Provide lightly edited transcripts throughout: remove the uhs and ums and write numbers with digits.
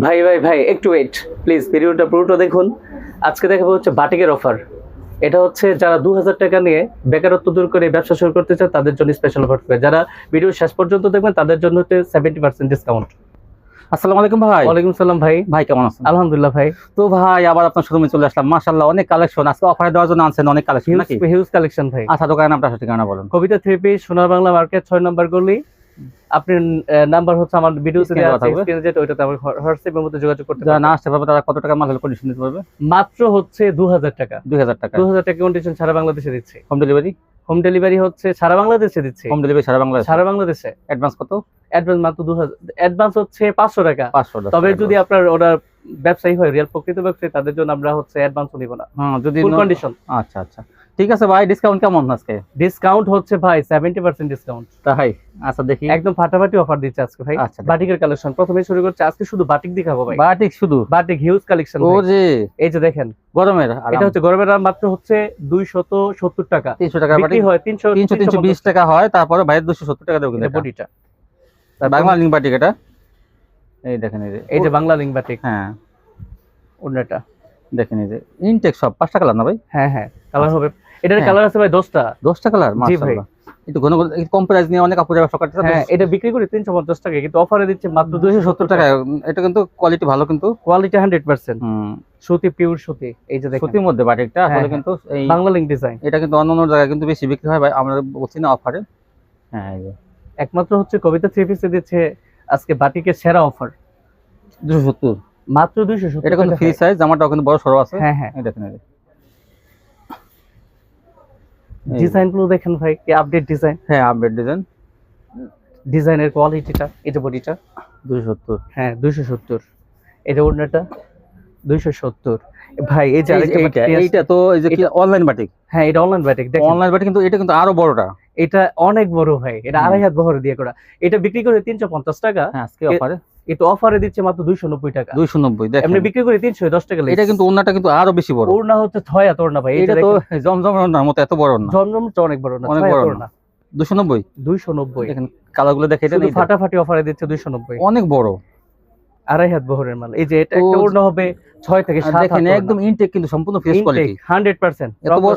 ভাই ভাই ভাই একটু ওয়েট প্লিজ, ভিডিওটা পুরোটা দেখুন। আজকে দেখাবো হচ্ছে বাটিকের অফার। এটা হচ্ছে যারা 2000 টাকা নিয়ে বেকারত্ব দূর করে ব্যবসা শুরু করতে চান তাদের জন্য স্পেশাল অফার থাকবে। যারা ভিডিও শেষ পর্যন্ত দেখবেন তাদের জন্য হচ্ছে 70% ডিসকাউন্ট। আসসালামু আলাইকুম ভাই। ওয়ালাইকুম সালাম ভাই। ভাই কেমন আছেন? আলহামদুলিল্লাহ ভাই। তো ভাই আবার আপনার শোরুমে চলে আসলাম। মাশাআল্লাহ অনেক কালেকশন আজকে অফারে দেওয়ার জন্য আনছেন, অনেক কালেকশন হিউজ নাকি? হিউজ কালেকশন ভাই। আচ্ছা, দোকানের নামটা আসলে ঠিকানা বলুন। কবিতা 3 পিস, সোনার বাংলা মার্কেট, 6 নম্বর গলি। আপনার নাম্বার হচ্ছে আমার ভিডিওতে Screen এ দেওয়া দেওয়া আছে, থাকবে। স্ক্রিনে যেটা ওইটাতে আমার হোয়াটসঅ্যাপের মধ্যে যোগাযোগ করতে যারা না পারবেন। আসতে পারবে তারা কত টাকা মাল হলে কন্ডিশন দিতে পারবে? মাত্র হচ্ছে 2000 টাকা। 2000 টাকা। 2000 টাকা কন্ডিশন সারা বাংলাদেশে দিচ্ছে। Home delivery? হোম ডেলিভারি হচ্ছে সারা বাংলাদেশে দিচ্ছে। হোম ডেলিভারি সারা বাংলাদেশে? সারা বাংলাদেশে। অ্যাডভান্স কত? অ্যাডভান্স মাত্র 2000, অ্যাডভান্স হচ্ছে 500 টাকা। 500 তবে যদি আপনার ওনার ব্যবসায়ী হয়, রিয়েল প্রকৃত ব্যবসায়ী, তাদের জন্য আমরা হচ্ছে অ্যাডভান্সও নিব না, হ্যাঁ যদি ফুল কন্ডিশন। আচ্ছা আচ্ছা, ঠিক আছে ভাই। ডিসকাউন্ট কেমন আজকে? ডিসকাউন্ট হচ্ছে ভাই 70% ডিসকাউন্ট। তাই? আচ্ছা দেখি। একদম ফাটাফাটি অফার দিচ্ছে আজকে ভাই। আচ্ছা, দেখি। বাটিকের কালেকশন প্রথমে শুরু করছে, আজকে শুধু বাটিক দেখাবো ভাই। বাটিক শুধু? Batik huge collection. ও যে এই যে দেখেন, গরমের এটা হচ্ছে গরমের দাম মাত্র হচ্ছে 270 টাকা। 300 টাকা বিক্রি বাটিক হয় 300 320 টাকা হয়, তারপরে ভাইয়ের 270 টাকা দেবো কিন্তু এটা। বডিটা। বাংলা লিঙ্ক বাটিক এটা। এই দেখেন এই যে বাংলা লিঙ্ক বাটিক। হ্যাঁ ওন্নাটা দেখেন, এই যে ইনটেক সব 5টা কালার না ভাই? হ্যাঁ হ্যাঁ, কালার হবে। এটার হ্যাঁ। কালার আছে ভাই 10টা। 10টা কালার? জি ভাই। মাশাআল্লাহ। একটু ঘন ঘন কম প্রাইস নিয়ে অনেক কাপড় ব্যবসা করতে হ্যাঁ, এটা বিক্রি করি 350 টাকা, কিন্তু অফারে দিচ্ছে মাত্র 270 টাকা। এটা কিন্তু কোয়ালিটি ভালো, কিন্তু কোয়ালিটি 100%। হুম সুতি, পিওর সুতি। এই যে দেখেন, সুতির মধ্যে বাটিকটা আসলে হ্যাঁ, কিন্তু এই বাংলা লিঙ্ক ডিজাইন। এটা কিন্তু অন্য অন্য জায়গায় কিন্তু বেশি বিক্রি হয় ভাই, আমরা বলছি না অফারে। হ্যাঁ এই যে একমাত্র হচ্ছে কবিতা 3 পিসে দিচ্ছে আজকে বাটিকের সেরা অফার 270। মাত্র 270 এটা কিন্তু টাকা। ফ্রি সাইজ, জামাটাও কিন্তু বড় সরো আছে। হ্যাঁ হ্যাঁ, এই দেখেন, এই যে ডিজাইন গুলো দেখেন ভাই, কি আপডেট ডিজাইন। হ্যাঁ আপডেট ডিজাইন। ডিজাইনের কোয়ালিটিটা, এই যে বডিটা। 270। হ্যাঁ 270। এই যে ওড়নাটা 270 ভাই। এই যে আরেকটা এইটা বাটিক আছে। এইটা তো এই যে কি অনলাইন বাটিক? হ্যাঁ, এটা অনলাইন বাটিক দেখেন। অনলাইন বাটিক, কিন্তু এটা কিন্তু আরো বড়টা। এটা অনেক বড় ভাই, এটা 2.5 হাত বহর দিয়ে করা। এটা বিক্রি করে 350 টাকা। হ্যাঁ আজকে অফারে এটা অফারে দিচ্ছে মাত্র 290 টাকা। 290 দেখেন। এমনি বিক্রি করে 310 টাকা। এটা কিন্তু ওন্নাটা কিন্তু আরো বেশি বড়। ওড়না হচ্ছে 6 হাত ওড়না ভাই। এটা তো জমজমের ওন্নার মতো এত বড় ওন্না। জমজমটা অনেক বড় না, অনেক 6 বড় হাত ওড়না। ওড়না। 290 290। দেখেন কালারগুলো দেখে, এটা শুধু ফাটাফাটি অফারে দিচ্ছে 290। অনেক বড় 2.5 হাত বহরের মাল। এই যে এটা তো একটা ওড়না হবে 6 থেকে 7 হাত। দেখেন একদম ইনটেক, কিন্তু সম্পূর্ণ ফ্রেশ কোয়ালিটি। 100%। এত বড়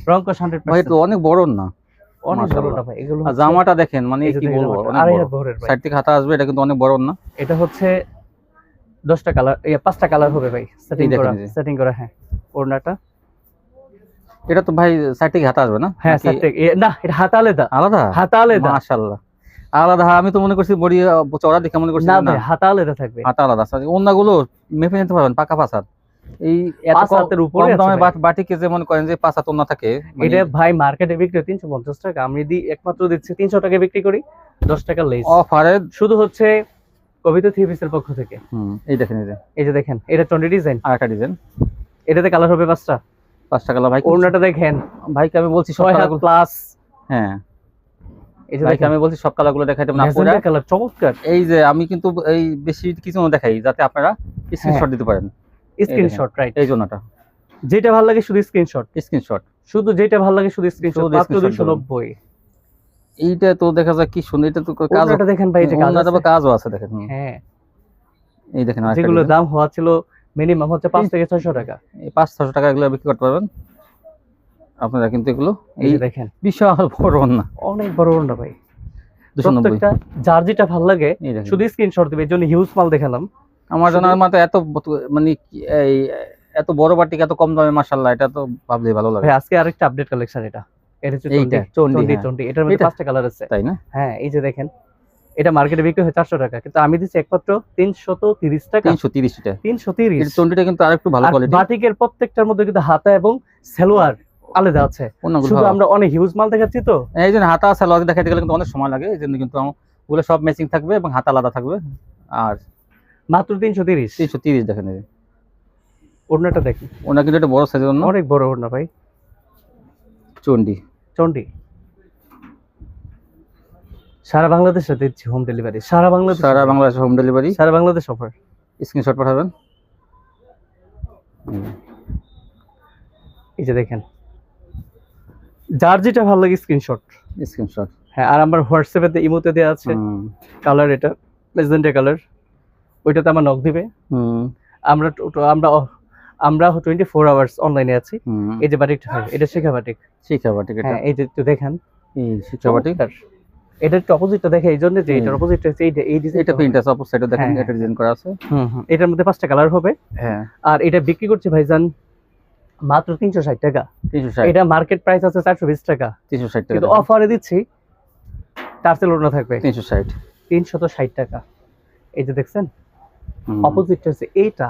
রংকশ ভাই, 100%। তো অনেক বড় না? অনেক বড় মাশাআল্লাহ। না ভাই, এগুলো আর জামাটা দেখেন, মানে এই যে কি দেখেন বলবো, জামাটা, অনেক 2.5 বড়। হাত বহরের ভাই। সাইড থেকে হাতা আসবে, এটা কিন্তু অনেক বড় না? এটা হচ্ছে 10টা কালার, 5টা কালার হবে ভাই। সেটিং দেখেন করা, এই যে। সেটিং করা। হ্যাঁ, ওড়নাটা। এটা তো ভাই সাইড থেকে হাতা আসবে না? হ্যাঁ নাকি সেটিং। না, এটা হাত আলাদা। আলাদা? হাত আলাদা। মাশাআল্লাহ, আলাদা। আমি তো মনে করছি বডি চওড়া দেখে মনে করছি না না। ভাই, হাত আলাদা থাকবে। হাতা আলাদা। ওন্নাগুলো মেপে নিতে পারবেন, পাকা পাঁচাত। এই এত 5 হাতের উপরে কম আছে দামে ভাই। বাটিকে যে মনে করেন যে পাঁচাত ওন্না থাকে, মানে এটা ভাই মার্কেটে বিক্রি হয় 350 টাকা, আমি একমাত্র দিচ্ছি 300 টাকা বিক্রি করি, 10 টাকা লেস। অফারে। শুধু হচ্ছে কবিতা 3 পিসের পক্ষ থেকে। এই দেখেন, এই যে এই যে দেখেন, এটা চন্ডি ডিজাইন। আরেকটা ডিজাইন। এটাতে কালার হবে 5টা। 5টা কালার ভাই। ওড়নাটা দেখেন, ভাইকে আমি বলছি সব 6 হাত কালারগুলো। প্লাস। হ্যাঁ এই যে ভাইকে দেখেন, আমি বলছি সব কালারগুলো দেখাইতে না পুরো। ম্যাজেন্টা কালার চমৎকার। এই যে আমি কিন্তু এই বেশি কিছু না দেখাই, যাতে আপনারা স্ক্রিনশট দিতে পারেন। Screenshot, right. এই জন্যটা যেটা ভালো লাগে শুধু স্ক্রিনশট। স্ক্রিনশট শুধু যেটা ভালো লাগে শুধু স্ক্রিনশট। শুধু মাত্র screenshot 290। এইটা তো দেখা যায় কি সুন্দর। এটা তো কাজ, ওড়নাটা দেখেন ভাই, এই যে কাজ ওন্নাটা আছে। আবার কাজও আছে দেখেন। হ্যাঁ, এই দেখেন আরেকটা যেগুলো design। দাম হওয়া ছিল মিনিমাম হচ্ছে 5 থেকে 600 টাকা। এই 500-600 টাকা এগুলো বিক্রি করতে পারবেন আপনারা, কিন্তু এগুলো এই এই যে দেখেন, বিশাল বড় ওন্না। অনেক বড় ওড়না ভাই। 290। প্রত্যেকটা যার যেটা ভালো লাগে এই দেখেন, শুধু স্ক্রিনশট দিবে। এর জন্য হিউজ মাল দেখালাম। আমার জন্য আর মাত্র এত মানে এই এত বড় বাটিক এত কম দামে, মাশাআল্লাহ, এটা তো ভাবলেই ভালো লাগে। ভাই আজকে আরেকটা আপডেট কালেকশন। এটা হচ্ছে এইটা চন্ডি। চন্ডি, হ্যাঁ। চন্ডি এটার মধ্যে এটা? 5টা কালার আছে। তাই না? হ্যাঁ, এই যে দেখেন, এটা মার্কেটে বিক্রি হয় 400 টাকা, কিন্তু আমি দিচ্ছি একমাত্র 330 টাকা। 330 টা। এই 330। চন্ডিটা কিন্তু আরেকটু ভালো আর কোয়ালিটি। বাটিকের প্রত্যেকটার মধ্যে কিন্তু হাতা এবং সালোয়ার আলাদা আছে। শুধু আমরা অনেক হিউজ মাল দেখাচ্ছি তো। এই জন্য হাতা সালোয়ার দেখাইতে গেলে কিন্তু অনেক সময় লাগে, এই জন্য কিন্তু ওগুলো সব ম্যাচিং থাকবে এবং হাতা আলাদা থাকবে। আর মাত্র 330। 330 দেখেন। এই ওড়নাটা দেখি, ওনা কিন্তু একটা বড় সাইজের জন্য অনেক বড় ওড়না ভাই। চন্ডি। চন্ডি সারা বাংলাদেশে দিচ্ছি হোম ডেলিভারি। সারা বাংলাদেশ, সারা বাংলাদেশে হোম ডেলিভারি। সারা বাংলাদেশ অফার। স্ক্রিনশট পাঠাবেন। এই যে দেখেন, যার যেটা ভালো লাগে স্ক্রিনশট। স্ক্রিনশট। হ্যাঁ, আর আমার হোয়াটসঅ্যাপে ইমোতে দেওয়া আছে কালার। এটা ম্যাজেন্টা কালার। ওইটাতে আমার নক দিবে। হুম আমরা আমরা আমরা 24 আওয়ার্স অনলাইনে আছি। হুম এই যে বাটিকটা ভাই, এটা শিখা বাটিক। শিখা বাটিক এটা। হ্যাঁ, এই যে একটু দেখেন এই শিখা বাটিক। চমৎকার। এটা একটু অপোজিটটা দেখে এই জন্য যে এটার অপোজিট হচ্ছে এইটা, এই ডিজাইন। এটা প্রিন্ট আছে অপর সাইডে দেখেন, হ্যাঁ, এটা ডিজাইন করা আছে। এটার মধ্যে 5টা কালার হবে। হ্যাঁ আর এটা বিক্রি করছে ভাইজান মাত্র 360 টাকা। 360, এটা মার্কেট প্রাইস আছে 420 টাকা, 360 টাকা, কিন্তু অফারে দিচ্ছি তার চেয়ে লোনা থাকবে 360। 360 টাকা। এই যে দেখছেন হুম অপোজিটটা হচ্ছে এইটা।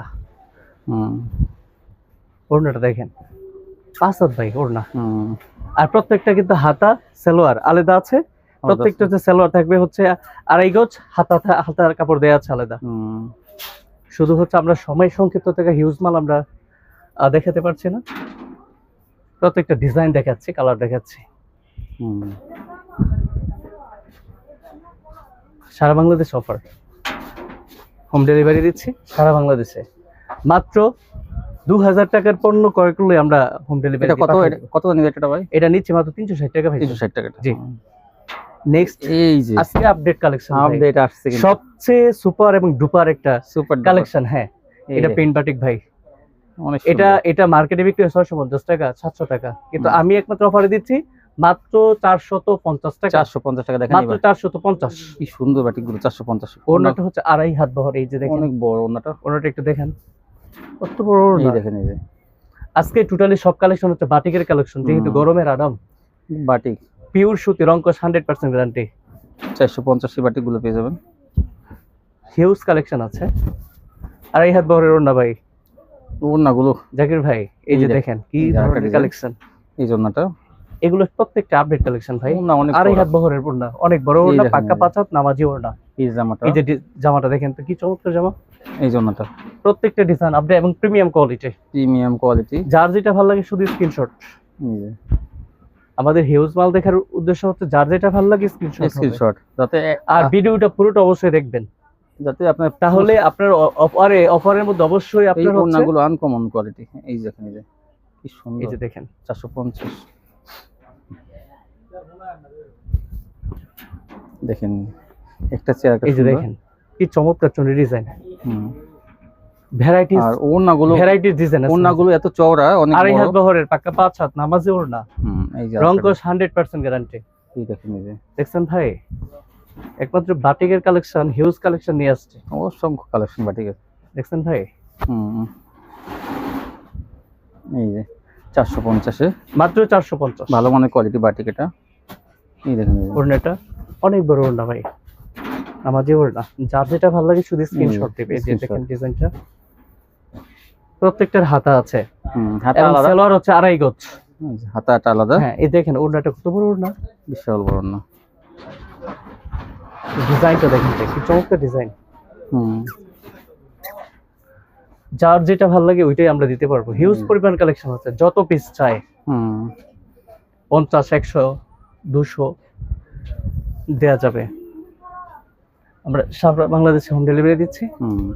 হুম ওড়নাটা দেখেন 5 হাত ভাই ওড়না। হুম আর প্রত্যেকটা কিন্তু হাতা সালোয়ার আলাদা আছে। প্রত্যেকটা হচ্ছে সালোয়ার থাকবে হচ্ছে 2.5 গজ, হাতার কাপড় দেওয়া আছে আলাদা। হুম শুধু হচ্ছে আমরা সময় সংক্ষিপ্ত থেকে হিউজ মাল আমরা দেখাতে পারছি না। প্রত্যেকটা ডিজাইন দেখাচ্ছি, কালার দেখাচ্ছি। হুম সারা বাংলাদেশ অফার, হোম ডেলিভারি দিচ্ছি সারা বাংলাদেশে। মাত্র 2000 টাকার পণ্য ক্রয় করলে আমরা হোম ডেলিভারি। এটা কত নিবে এটা ভাই? এটা নিচ্ছি মাত্র 360 টাকা ভাই। 360 টাকা। জি। নেক্সট এই যে আজকে আপডেট কালেকশন, আপডেট আসছে কিন্তু সবচেয়ে সুপার এবং ডুপার একটা সুপার কালেকশন। হ্যাঁ, এটা পেইন্ট বাটিক ভাই। অনেক এটা মার্কেটে বিক্রি হয় 650 টাকা, 700 টাকা, কিন্তু আমি একমাত্র অফারে দিচ্ছি মাত্র 450 টাকা। 450 টাকা দেখেন, মাত্র 450। কি সুন্দর বাটিকগুলো 450। ওড়নাটা হচ্ছে 2.5 হাত বহর। এই যে দেখেন অনেক বড় ওড়নাটা, ওড়নাটা একটু দেখেন কত বড় এই ওড়না। দেখেন এই যে আজকে টোটালি সব কালেকশন হচ্ছে বাটিকের কালেকশন, যেহেতু গরমের আরাম। বাটিক পিওর সুতি, রংকশ 100% গ্যারান্টি। 450 এই বাটিকগুলো পেয়ে যাবেন। হিউজ কালেকশন আছে। 2.5 হাত বহরের ওড়না ভাই, ওড়নাগুলো জাকির ভাই। এই যে দেখেন কি ধরনের কালেকশন। এই জন্যটা এগুলো প্রত্যেকটা আপডেট কালেকশন ভাই। ওড়না অনেক 2.5 হাত বহরের ওড়না, অনেক বড় ওড়না, দেখেন পাক্কা 5 হাত নামাজি ওড়না। এই জামাটা, এই যে জামাটা দেখেন তো কি চমৎকার জামা। এই জন্যটা প্রত্যেকটা ডিজাইন আপডেট এবং প্রিমিয়াম কোয়ালিটি। Premium quality. যার যেটা ভালো লাগে শুধু স্ক্রিনশট। এই যে আমাদের হিউজ মাল দেখার উদ্দেশ্য হচ্ছে যার যেটা ভালো লাগে স্ক্রিনশট, যাতে আর ভিডিওটা পুরোটা অবশ্যই দেখবেন, যাতে আপনার তাহলে আপনার অফারের মধ্যে অবশ্যই এই আপনার হচ্ছে। ওড়নাগুলো আনকমন কোয়ালিটি। এই যে দেখেন, এই যে কি সুন্দর। এই যে দেখেন 450 দেখেন একটা চেয়ার। এই যে দেখেন কি চমৎকার চুনি ডিজাইন। হুম ভ্যারাইটিস, আর ওড়নাগুলো ভ্যারাইটিস ডিজাইন আছে। ওড়নাগুলো এত চওড়া, অনেক 2.5 হাত বড়। বহরের পাক্কা 5 হাত নামাজি ওড়না, হুম এই যে রংকশ 100% গ্যারান্টি। এই দেখেন, এই যে দেখছেন ভাই, একমাত্র বাটিকের কালেকশন, হিউজ কালেকশন নিয়ে আসছে। অসংখ্য কালেকশন বাটিকের। দেখছেন ভাই, হুম এই যে 450 এ মাত্র 450। ভালো মানের কোয়ালিটি বাটিক এটা। এই দেখেন, এই যে ওড়নাটা অনেক বড় ওড়না ভাই, নামাজি ওড়না। যার যেটা ভালো লাগে শুধু স্ক্রিনশট দিবে। এই যে দেখেন ডিজাইনটা, প্রত্যেকটার হাতা আছে। হাতা এবং আলাদা, সালোয়ার হচ্ছে 2.5 গজ। এই যে হাতাটা আলাদা। হ্যাঁ, এই দেখেন ওড়নাটা কত বড় ওড়না, বিশাল বড় না। ডিজাইনটা দেখেন ভাই, কি চমৎকার ডিজাইন। হুম যার যেটা ভালো লাগে ওইটাই আমরা দিতে পারবো। হিউজ পরিমাণ কালেকশন আছে, যত পিস চাই। হুম 50, 100, 200 দেয়া যাবে। আমরা সারা বাংলাদেশে হোম ডেলিভারি দিচ্ছি। হুম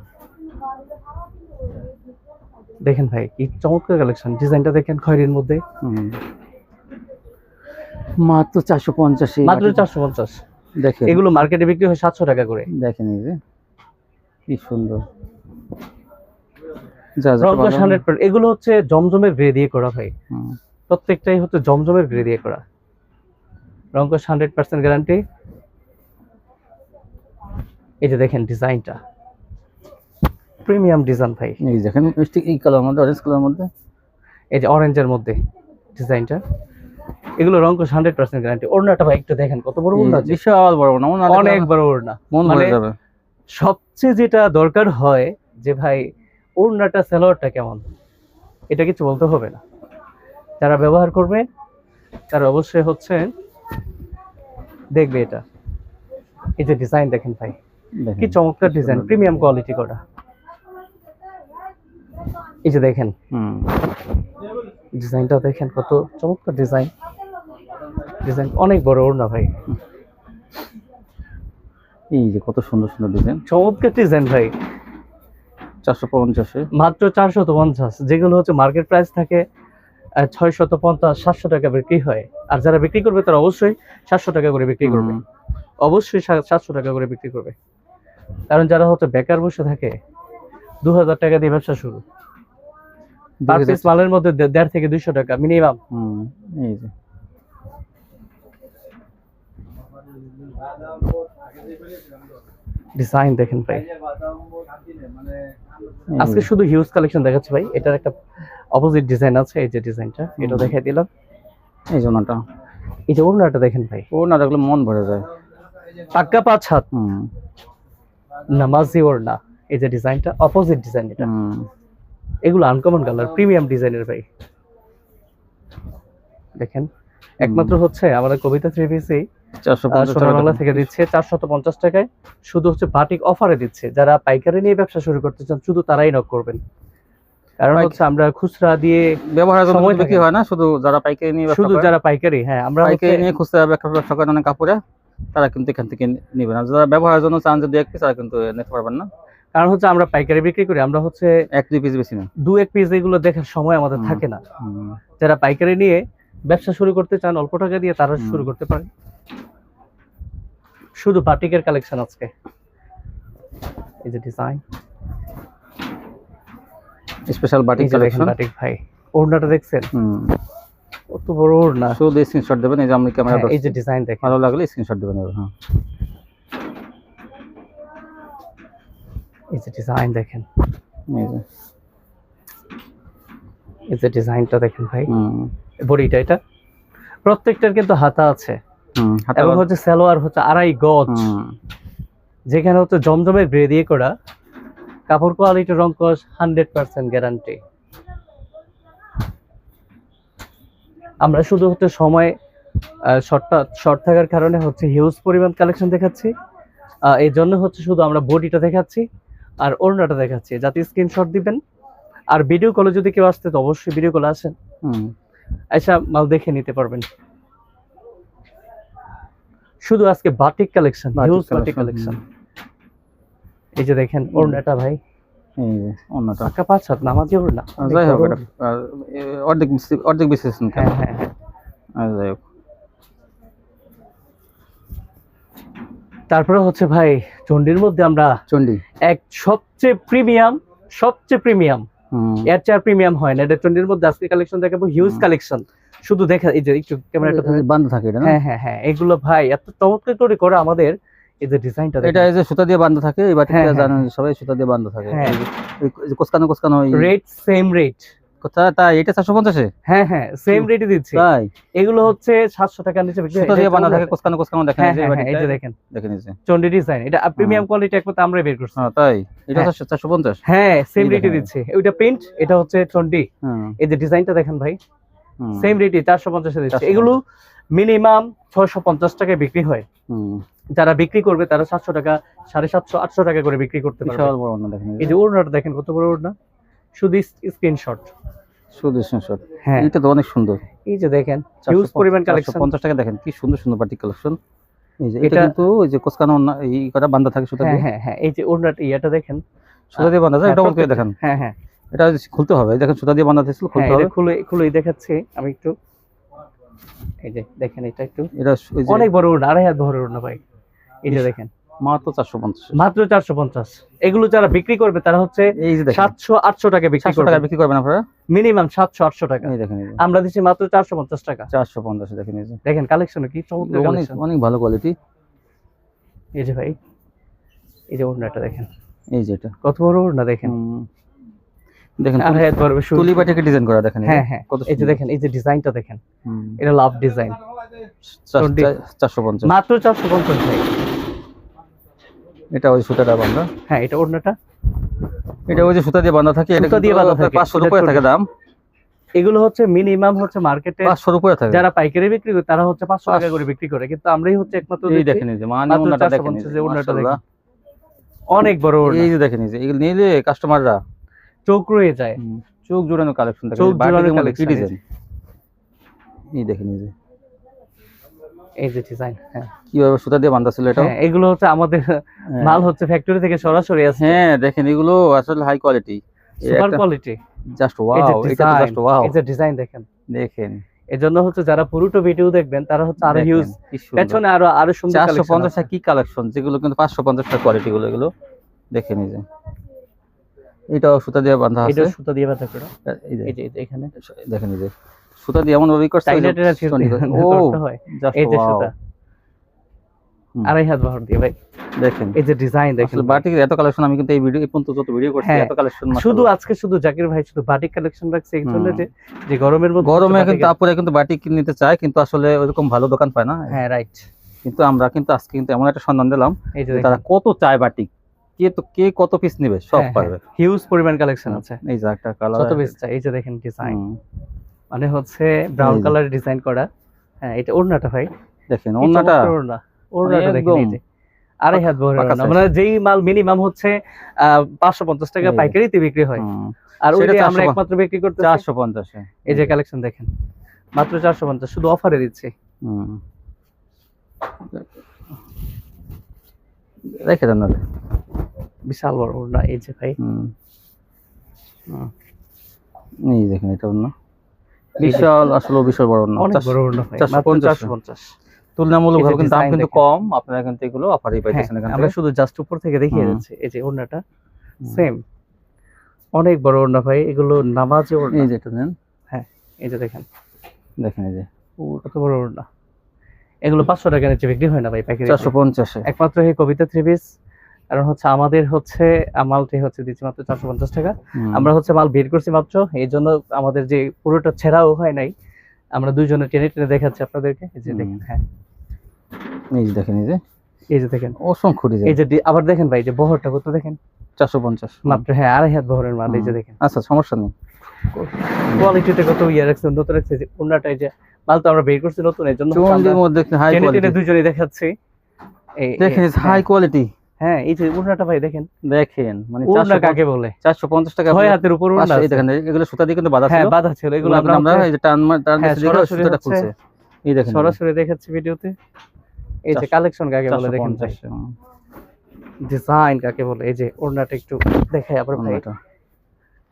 দেখেন ভাই কি চমৎকার কালেকশন, ডিজাইনটা দেখেন খয়েরির মধ্যে। হুম মাত্র 450 এই মাত্র বাটিক। 450। দেখেন এগুলো মার্কেটে বিক্রি হয় 700 টাকা করে। দেখেন, এই যে কি সুন্দর। যা যা রংকশ 100%। এগুলো হচ্ছে জমজমের গ্রে দিয়ে করা ভাই, হুম প্রত্যেকটাই হচ্ছে জমজমের গ্রে দিয়ে করা। রংকশ 100% গ্যারান্টি। এই যে দেখেন ডিজাইনটা, প্রিমিয়াম ডিজাইন ভাই। এই দেখেন মিষ্টি এই কালার মধ্যে, অরেঞ্জ কালার মধ্যে। এই যে অরেঞ্জের মধ্যে ডিজাইনটা, এগুলো রংকশ 100% গ্যারান্টি। ওড়নাটা ভাই একটু দেখেন কত বড় ওড়না, বিশাল বড় না, অনেক বড় ওড়না। মন মানে ভরে যাবে। সবচেয়ে যেটা দরকার হয় যে ভাই ওড়নাটা সালোয়ারটা কেমন, এটা কিছু বলতে হবে না। যারা ব্যবহার করবে তারা অবশ্যই হচ্ছে দেখবে এটা। এই যে ডিজাইন দেখেন ভাই, দেখেন কি চমৎকার ডিজাইন, প্রিমিয়াম কোয়ালিটি করা। এই যে দেখেন হুম ডিজাইনটা দেখেন কত চমৎকার ডিজাইন। ডিজাইন অনেক বড় ওড়না ভাই, এই যে কত সুন্দর সুন্দর ডিজাইন। চমৎকার ডিজাইন ভাই। 450 এ মাত্র 450, যেগুলো হচ্ছে মার্কেট প্রাইস থাকে 650, 700 টাকা বিক্রি হয়। আর যারা বিক্রি করবে তারা অবশ্যই 700 টাকা করে বিক্রি করবে, অবশ্যই 700 টাকা করে বিক্রি করবে। কারণ যারা হচ্ছে বেকার বসে থাকে 2000 টাকা দিয়ে ব্যবসা শুরু। পার পিস মালের মধ্যে 1.5 থেকে 200 টাকা মিনিমাম। এই যে ডিজাইন দেখেন ভাই, আজকে শুধু হিউজ কালেকশন দেখাচ্ছি ভাই। এটার একটা অপোজিট ডিজাইন আছে, এই যে ডিজাইনটা, এটা দেখাই দিলাম। এই যে ওনাটা, এই যে ওড়নাটা দেখেন ভাই, ওড়না দেখলে মন ভরে যায়। পাক্কা 5 হাত নামাজি ওড়না। এই যে ডিজাইনটা, অপোজিট ডিজাইন এটা। এগুলো আনকমন কালার, প্রিমিয়াম ডিজাইনের ভাই। দেখেন, একমাত্র হচ্ছে আমাদের কবিতা 3 পিসি 450 বাংলা থেকে দিচ্ছে 450 টাকায়। শুধু হচ্ছে বাটিক অফারে দিচ্ছে। যারা পাইকারি নিয়ে ব্যবসা শুরু করতে চান শুধু তারাই নক করবেন, কারণ হচ্ছে আমরা খুচরা দিয়ে ব্যবহারের জন্য বিক্রি হয় না, শুধু যারা পাইকারি নিয়ে ব্যবসা শুধু করে, যারা পাইকারি, হ্যাঁ আমরা পাইকারি নিয়ে খুচরা ব্যবসা করেন অনেক কাপড়ে, তারা কিন্তু এখান থেকে নেবেন। আর যারা ব্যবহারের জন্য চান যদি 1 পিস, তারা কিন্তু নিতে পারবেন না। কারণ হচ্ছে আমরা পাইকারি বিক্রি করি, আমরা হচ্ছে 1-2 পিস বেশি না, 2-1 পিস এগুলো দেখার সময় আমাদের থাকে না। যারা পাইকারি নিয়ে ব্যবসা শুরু করতে চান অল্প টাকা দিয়ে, তারা শুরু করতে পারেন। শুধু বাটিকের কালেকশন আজকে। এই যে design, special batik collection. Batik ভাই, ওড়নাটা দেখছেন কত বড় ওড়না। শুধু স্ক্রিনশট দেবেন, এই যে আমরা ক্যামেরা, এই যে ডিজাইন দেখেন, ভালো লাগলে স্ক্রিনশট দেবেন। হ্যাঁ, এই যে ডিজাইন দেখেন, এই যে এই যে ডিজাইনটা দেখেন ভাই। বডিটা এটা প্রত্যেকটার কিন্তু হাতা আছে, এবং হচ্ছে সালোয়ার হচ্ছে 2.5 গজ, যেখানে হচ্ছে জমজমের গ্রে দিয়ে করা। কাপড় কোয়ালিটি, রং কস 100% গ্যারান্টি। আমরা শুধু হচ্ছে সময় শর্ট থাকার কারণে হচ্ছে হিউজ পরিমাণ কালেকশন দেখাচ্ছি। এই জন্য হচ্ছে শুধু আমরা বডিটা দেখাচ্ছি আর ওড়নাটা দেখাচ্ছি, যাতে স্ক্রিনশট দিবেন। আর ভিডিও কলে যদি কেউ আসতে, তো অবশ্যই ভিডিও কলে আসেন, আচ্ছা মাল দেখে নিতে পারবেন। শুধু আজকে batik collection, huge batik collection. এই যে দেখেন ওড়নাটা ভাই, এই যে ওড়নাটা পাক্কা 5 হাত নামাজি ওড়না। যাই হোক, এটা অর্ধেক বেশি। হ্যাঁ হ্যাঁ হ্যাঁ, যাই হোক। তারপরে হচ্ছে ভাই চন্ডির মধ্যে আমরা চন্ডি এক সবচেয়ে প্রিমিয়াম, এর চেয়ে প্রিমিয়াম হয় না। এটা চন্ডির মধ্যে আজকে কালেকশন দেখাবো, হিউজ কালেকশন। শুধু দেখা, এই যে একটু ক্যামেরাটা বন্ধ থাকে এটা না? হ্যাঁ হ্যাঁ হ্যাঁ, এগুলো ভাই এত চমৎকার করে করা আমাদের। এই যে ডিজাইনটা, এটা এই যে সুতা দিয়ে বাঁধা থাকে, এই বাটিকটা জানেন সবাই, সুতা দিয়ে বাঁধা থাকে। হ্যাঁ, এই যে কোসকানো রেট সেম রেট। কথা তাই, এটা 450 এ? হ্যাঁ হ্যাঁ, সেম রেটে দিচ্ছি। তাই? এগুলো হচ্ছে 700 টাকার নিচে বিক্রি। সুতা দিয়ে বাঁধা থাকে, কোসকানো দেখেন। এই যে বাটিকটা, এই যে দেখেন এই যে চন্ডি ডিজাইন। এটা প্রিমিয়াম কোয়ালিটি, একমাত্র আমরাই বের করছি। হ্যাঁ তাই, এটা 450? হ্যাঁ, সেম রেটে দিচ্ছি। ওইটা প্রিন্ট, এটা হচ্ছে চন্ডি। এই যে ডিজাইনটা দেখেন ভাই, সেম রেটে 450 এ দিচ্ছি। এগুলো মিনিমাম 650 টাকায় বিক্রি হয়। যারা বিক্রি করবে তারা 700 টাকা, 750, 800 টাকা করে বিক্রি করতে পারবে। বিশাল বড় ওড়না দেখেন। এই যে ওড়নাটা দেখেন কত বড় ওড়না, শুধু স্ক্রিনশট। হ্যাঁ, এটা তো অনেক সুন্দর। এই যে দেখেন হিউজ পরিমাণ কালেকশন। 50 টাকা দেখেন, কি সুন্দর বাটিক কালেকশন। এই যে এটা কিন্তু ওই যে কোসকানো এই কটা বাঁধা থাকে সুতা দিয়ে। হ্যাঁ হ্যাঁ, এই যে ওড়নাটা ইয়াটা দেখেন, সুতা দিয়ে বাঁধা যায়। এটা বলতে দেখেন। হ্যাঁ হ্যাঁ, এটা খুলতে হবে, দেখেন সুতা দিয়ে বাঁধা ছিল, খুলতে হবে। খুলে দেখাচ্ছি আমি একটু। এই যে দেখেন, এটা একটু, এটা অনেক বড় ওড়না, 2.5 হাত বড় ওড়না ভাই। এই যে দেখেন, মাত্র 450, মাত্র 450। এগুলো যারা বিক্রি করবে তারা হচ্ছে এই যে দেখেন 700-800 টাকা বিক্রি করবে। বিক্রি করবেন আপনারা, মিনিমাম 700-800 টাকা। এই দেখেন, আমরা দিচ্ছি মাত্র 450 টাকা। 450 দেখেন। এই যে দেখেন কালেকশন কি চমৎকার কালেকশন, অনেক ভালো কোয়ালিটি। এই যে ভাই, এই যে ওড়নাটা দেখেন, এই যে এটা কত বড় ওড়না দেখেন। দেখেন তুলি বাটিকে ডিজাইন করা দেখেন। হ্যাঁ হ্যাঁ, এই যে দেখেন, এই যে ডিজাইনটা দেখেন, এটা লাভ ডিজাইন। 450, মাত্র 450 ভাই। এটা ওই সুতাটা বাঁধা। হ্যাঁ, এটা ওড়নাটা, এটা ওই যে সুতা দিয়ে বাঁধা থাকে। এটা সুতা দিয়ে বাঁধা থাকে, 500 উপরে থাকে দাম। এগুলো হচ্ছে মিনিমাম হচ্ছে মার্কেটে 500 উপরে থাকে। যারা পাইকারি বিক্রি করে তারা হচ্ছে 500 টাকা করে বিক্রি করে, কিন্তু আমরাই হচ্ছে একমাত্র। এই দেখেন, এই যে মানে ওড়নাটা দেখেন, এই যে ওড়নাটা দেখেন, অনেক বড় ওড়না। এই যে দেখেন, এই যে এগুলো নিলে কাস্টমাররা চোখ রয়ে যায়, চোখ জোড়ানো কালেকশন দেখেন। চোখ জোড়ানো কি ডিজাইন, এই দেখেন। এই যে ডিজাইন, হ্যাঁ, কিভাবে সুতা দিয়ে বাঁধা ছিল এটা। এগুলো হচ্ছে আমাদের মাল হচ্ছে ফ্যাক্টরি থেকে সরাসরি আসে। হ্যাঁ দেখেন, এগুলো আসলে high quality, super quality, just wow. এটা জাস্ট ওয়াও। এই যে ডিজাইন দেখেন, দেখেন এজন্য হচ্ছে যারা পুরোটা ভিডিও দেখবেন তারা হচ্ছে আরো হিউজ, পেছনে আরো সুন্দর 450 টাকা কি কালেকশন, যেগুলো কিন্তু 550 টাকা কোয়ালিটি গুলো, এগুলো দেখে নিয়ে যায়। এটাও সুতা দিয়ে বাঁধা আছে, এটা সুতা দিয়ে বাঁধা করা, এই যে এই যে এখানে দেখেন, এই যে সুতা দিয়ে এমন ভাবে করছে, টাইলেটেরা ও করতে হয়, জাস্ট এই যে ওয়াও। সুতা 2.5 হাত বহর দিয়ে ভাই, দেখেন এই যে ডিজাইন দেখেন আসলে বাটিকের এত কালেকশন আমি কিন্তু এই ভিডিও এই পর্যন্ত যত ভিডিও করছি হ্যাঁ, এত কালেকশন শুধু আজকে শুধু জাকির ভাই শুধু বাটিক কালেকশন রাখছে এই জন্য যে গরমের মধ্যে গরমে কিন্তু আপুরা কিন্তু বাটিক নিতে চায়, কিন্তু আসলে ওরকম ভালো দোকান পায় না। হ্যাঁ রাইট, কিন্তু আমরা কিন্তু আজকে কিন্তু এমন একটা সন্ধান দিলাম এই যে যে তারা কত চায় বাটিক, কে কত পিস নেবে সব পারবে, হিউজ পরিমাণ কালেকশন আছে। এই যে একটা কালার কত পিস চাই, এই যে দেখেন ডিজাইন, মানে হচ্ছে ব্রাউন কালারের ডিজাইন করা। হ্যাঁ, এটা ওড়নাটা ভাই দেখেন, ওড়নাটা দেখেন, এই যে 2.5 হাত বহরের ওড়না, মানে যেই মাল মিনিমাম হচ্ছে 550 টাকা পাইকারিতে বিক্রি হয়, আর ওইটা আমরা একমাত্র বিক্রি করতে 450। এই যে কালেকশন দেখেন মাত্র 450, শুধু অফারে দিচ্ছি। রেখে দেন না, বিশাল বড় ওড়না, এই যে ভাই এই দেখেন, এটা ওড়না বিশাল, আসলে বিশাল বড় ওড়না, অনেক বড় ওড়না ভাই, মাত্র 450। তুলনামূলকভাবে কিন্তু দাম কিন্তু কম, আপনারা কিন্তু এগুলো অফারই পাইতেছেন এখান আমরা থেকে। শুধু জাস্ট উপর থেকে দেখিয়ে যাচ্ছি, এই যে ওড়নাটা সেম, অনেক বড় ওড়না ভাই, এগুলো নামাজে ওড়না। এই যে এটা নেন, হ্যাঁ এই যে দেখেন এই যে কত বড় ওড়না, এগুলো 500 টাকা নিচে বিক্রি হয় না ভাই পাইকারি, 450 একমাত্র এই কবিতা 3 পিস। কারণ হচ্ছে আমাদের হচ্ছে মালটি হচ্ছে দিচ্ছি মাত্র 450 টাকা, আমরা হচ্ছে মাল বের করছি মাত্র, এই জন্য আমাদের যে পুরোটা ছেঁড়াও হয় নাই, আমরা দুইজনে টেনে টেনে দেখাচ্ছি আপনাদেরকে। এই যে দেখেন, হ্যাঁ এই যে দেখেন, এই যে দেখেন অসংখ্য ডিজাইন, এই যে আবার দেখেন ভাই, যে বহরটা কত দেখেন, 450 মাত্র। হ্যাঁ, 2.5 হাত বহরের মাল, এই যে দেখেন। আচ্ছা সমস্যা নেই, কোয়ালিটিতে কত রাখছে, নতুন রাখছে, যে ওড়নাটা, এই যে মাল তো আমরা বের করছি নতুন, এই জন্য চুলের মধ্যে হাই টেনে কোয়ালিটি, টেনে দুইজনেই দেখাচ্ছি। দেখেন হাই কোয়ালিটি, হ্যাঁ এই যে ওড়নাটা ভাই দেখেন, মানে ওড়না কাকে বলে, 450 টাকা 6 হাতের উপর ওড়না। এই দেখেন, এগুলো সুতা দিয়ে কিন্তু বাঁধা ছিল, হ্যাঁ বাঁধা ছিল, এগুলো আমরা এই যে টান সুতাটা খুলছে, এই দেখেন সরাসরি দেখাচ্ছি ভিডিওতে। এই যে কালেকশন কাকে বলে দেখেন, ডিজাইন কাকে বলে, এই যে ওড়নাটা একটু দেখাই আবার ভাই,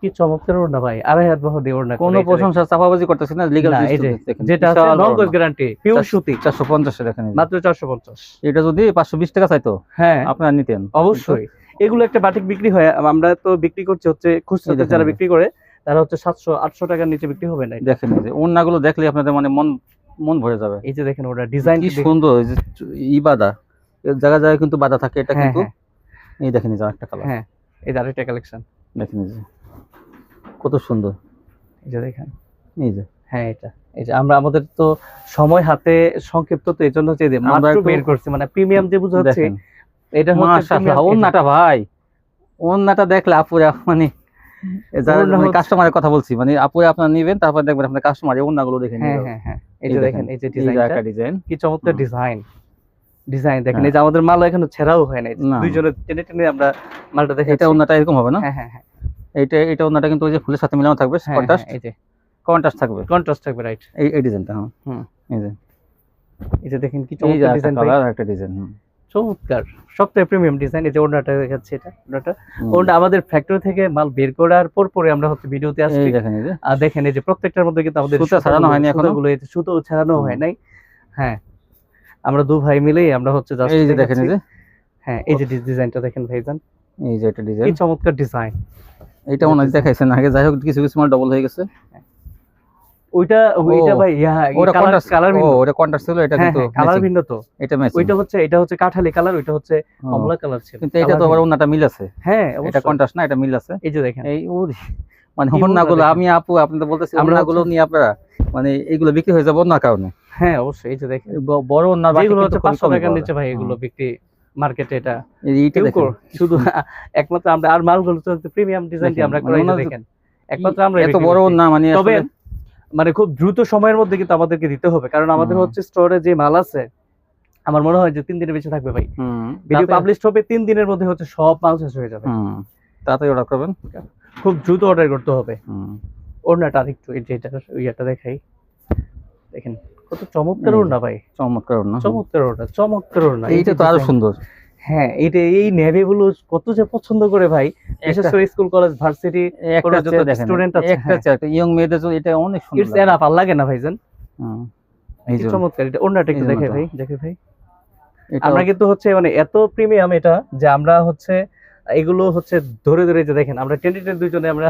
কি চমৎকার ওড়না ভাই, 2.5 হাত বহর দিয়ে ওড়না, কোনো প্রশংসা চাপাবাজি করতেছি না, লিগ্যাল এই যে যেটা আছে নগদ গ্যারান্টি পিওর সুতি, 450 দেখেন, মাত্র 450। এটা যদি 520 টাকা চাইতো, হ্যাঁ আপনারা নিতেন অবশ্যই। এগুলো একটা বাটিক বিক্রি হয়, আমরা তো বিক্রি করছি হচ্ছে খুচরাতে, যারা বিক্রি করে তারা হচ্ছে 700-800 টাকার নিচে বিক্রি হবে না। দেখেন এই যে ওড়নাগুলো দেখলে আপনাদের মানে মন ভরে যাবে। এই যে দেখেন ওটা ডিজাইন কি সুন্দর, এই যে বাদা জায়গা জায়গায় কিন্তু বাদা থাকে, এটা কিন্তু এই দেখেন, এই যে একটা কালার, হ্যাঁ এই যে আরেকটা কালেকশন দেখেন, এই যে কত সুন্দর, এই যে দেখেন, এই যে হ্যাঁ এটা, এই যে আমরা আমাদের তো সময় হাতে সংক্ষিপ্ত, তো এই জন্য হচ্ছে এই যে মাত্র বের করছি, মানে প্রিমিয়াম যে বুঝাচ্ছে, এটা হচ্ছে মাশাআল্লাহ। ওড়নাটা ভাই, ওড়নাটা দেখলে আপুরা মানে কাস্টমারের কথা বলছি, মানে আপুরা আপনারা নেবেন, তারপর দেখবেন আপনার কাস্টমার এই ওড়নাগুলো দেখে নেবেন। হ্যাঁ হ্যাঁ, এই যে দেখেন, এই যে ডিজাইন, কি চমৎকার ডিজাইন দেখেন। এই যে আমাদের মাল এখনো ছেঁড়াও হয় নাই, দুইজনে টেনে টেনে আমরা মালটা দেখে। এটা ওড়নাটা এরকম হবে না? হ্যাঁ হ্যাঁ হ্যাঁ, এটা ওড়নাটা কিন্তু ওই যে ফুলের সাথে মিলানো থাকবে, কন্ট্রাস্ট, এই যে কন্ট্রাস্ট থাকবে, রাইট। এই ডিজাইনটা, হ্যাঁ এই যে দেখেন কি চমৎকার ডিজাইন, কালার একটা ডিজাইন, চমৎকার, সবথেকে প্রিমিয়াম ডিজাইন। এই যে ওড়নাটা দেখাচ্ছি, এটা ওড়না আমাদের ফ্যাক্টরি থেকে মাল বের করার পরে আমরা হচ্ছে ভিডিওতে আসছি, দেখেন এই যে প্রত্যেকটার মধ্যে কিন্তু আমাদের সুতা ছাড়ানো হয়নি এখনো, সুতো ছাড়ানো হয় নাই। হ্যাঁ আমরা দু ভাই মিলেই আমরা হচ্ছে জাস্ট এই যে দেখেন, এই যে হ্যাঁ এই যে ডিজাইনটা দেখেন ভাইজান, এই যে এটা ডিজাইন, কি চমৎকার ডিজাইন। এটা মনে হয় দেখাইছেন আগে, যাই হোক কিছু কিছু মাল ডাবল হয়ে গেছে। ওইটা ভাই ওটা কালার ভিন্ন, ওটা কন্ট্রাস্ট ছিল, এটা কিন্তু কালার ভিন্ন, তো এটা ম্যাচিং, এটা হচ্ছে কাঠালি কালার, ওইটা হচ্ছে কমলা কালার ছিল, কিন্তু এটা তো আবার ওন্নাটা মিল আছে। হ্যাঁ এটা কন্ট্রাস্ট না, এটা মিল আছে। এই যে দেখেন, এই মানে ওন্নাগুলো আমি আপু আপনাদের বলতেছি, ওন্নাগুলো নিয়ে আপনারা মানে এগুলো বিক্রি হয়ে যাবে না কারণে। হ্যাঁ অবশ্যই, এই যে দেখেন বড় ওন্না যেগুলো হচ্ছে 500 টাকার নিচে ভাই, এগুলো বিক্রি মার্কেটে, এটা শুধু একমাত্র আমরা, আর মালগুলো তো প্রিমিয়াম ডিজাইনটি আমরা করাই, দেখেন একমাত্র আমরা এত বড় ওন্না, মানে তবে মানে খুব দ্রুত সময়ের মধ্যে কিন্তু আমাদেরকে দিতে হবে, কারণ আমাদের হচ্ছে স্টোরে যে মাল আছে, আমার মনে হয় যে 3 দিনের বেশি থাকবে ভাই, ভিডিও পাবলিশ হবে 3 দিনের মধ্যে হচ্ছে সব মাল শেষ হয়ে যাবে। তাড়াতাড়ি অর্ডার করবেন, খুব দ্রুত অর্ডার করতে হবে। ওড়নাটা আরেকটু এই যে এটা দেখাই, দেখেন কত চমৎকার ওড়না ভাই, চমৎকার ওড়না, এইটা তো আরো সুন্দর। হ্যাঁ এই নেভি ব্লু কত যে পছন্দ করে ভাই, বিশেষ করে স্কুল কলেজ ভার্সিটি করে যত স্টুডেন্ট আছে, একটা ইয়ং মেয়েদের জন্য এটা অনেক সুন্দর, ইটস এনাফ, আর লাগে না ভাইজান, এই কি যে চমৎকার, এটা ওড়নাটা একটু এই যে দেখে ওড়নাটা। ভাই, দেখে ভাই। এটা আমরা কিন্তু হচ্ছে মানে এত প্রিমিয়াম এটা যে আমরা হচ্ছে এগুলো হচ্ছে ধরে ধরে যে দেখেন আমরা টেনে টেনে দুইজনে আমরা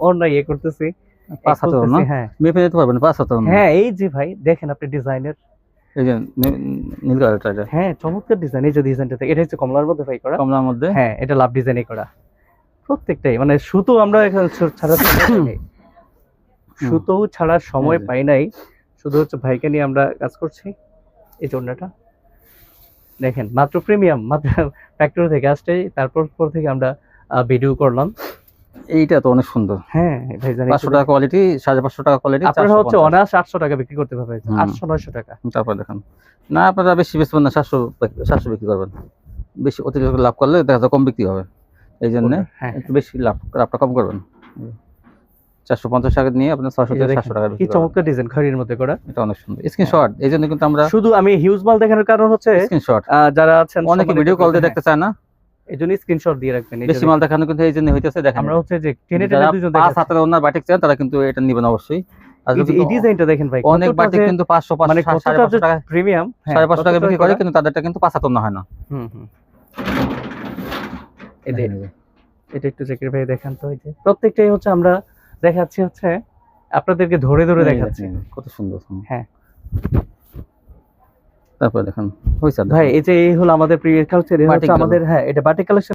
ওড়না ইয়ে করতেছি, 5 হাতের খুলতেছি, ওড়না, হ্যাঁ মেপে নিতে পারবেন 5 হাতের ওড়না। হ্যাঁ। এই যে ভাই দেখেন আপনি ডিজাইনের, এই যে নীল কালারটা, এটা হ্যাঁ চমৎকার ডিজাইন। এই যে ডিজাইনটা, এটা হচ্ছে কমলার মধ্যে ভাই করা, কমলার মধ্যে। হ্যাঁ এটা লাভ ডিজাইনই করা প্রত্যেকটাই। মানে সুতো আমরা এখানে ছাড়া সুতো ছাড়ার সময় এই যে। পাই নাই, শুধু হচ্ছে ভাইকে নিয়ে আমরা কাজ করছি। এই জন্যটা দেখেন মাত্র প্রিমিয়াম, মাত্র ফ্যাক্টরি থেকে আসছে, তারপর পর থেকে আমরা ভিডিও করলাম। এইটা তো অনেক সুন্দর, হ্যাঁ ভাই জানি 500 টাকা কোয়ালিটি, 550 টাকা কোয়ালিটি, আপনারা হচ্ছে অনার্স 800 টাকা বিক্রি করতে পারবেন, 800-900 টাকা। তারপর দেখেন না, আপনারা বেশি বেচবেন না, 700 বিক্রি করবেন, বেশি অতিরিক্ত লাভ করলে দেখা যায় কম বিক্রি হবে, এই জন্য হ্যাঁ একটু বেশি লাভটা কম করবেন। 450 টাকা নিয়ে আপনার 600 থেকে 700 টাকা কি বিক্রি করবেন। চমৎকার ডিজাইন খড়ির মধ্যে করা, এটা অনেক সুন্দর স্ক্রিনশট। এই জন্য কিন্তু আমরা শুধু আমি হিউজ মাল দেখানোর কারণ হচ্ছে স্ক্রিনশট, যারা আছেন অনেকে ভিডিও কল দিয়ে দেখতে চায় না, এই জন্য স্ক্রিনশট দিয়ে রাখবেন। এই বেশি যে মাল দেখানো কিন্তু এই জন্য হইতেছে। দেখেন আমরা হচ্ছে যে টেনে যারা টেনে দুইজন 5 দেখাচ্ছি। হাতের ওনার বাটিক চান তারা কিন্তু এটা নেবেন অবশ্যই। আর এই যে এই ডিজাইনটা দেখেন ভাই, অনেক বাটিক কিন্তু 500 মানে 550 টাকা, প্রিমিয়াম, 550 টাকা বিক্রি করে, কিন্তু তাদেরটা কিন্তু 5 হাতের না হয় না। হুম হুম। এটা একটু জাকির ভাই দেখান তো। এই যে প্রত্যেকটাই হচ্ছে আমরা দেখাচ্ছি হচ্ছে আপনাদেরকে ধরে ধরে দেখাচ্ছি, কত সুন্দর। হ্যাঁ তারপর দেখেন হইছে ভাই। এই যে এই হলো আমাদের প্রিভিয়াস কালেকশন, বাটিক আমাদের হ্যাঁ এটা বাটিক কালেকশন।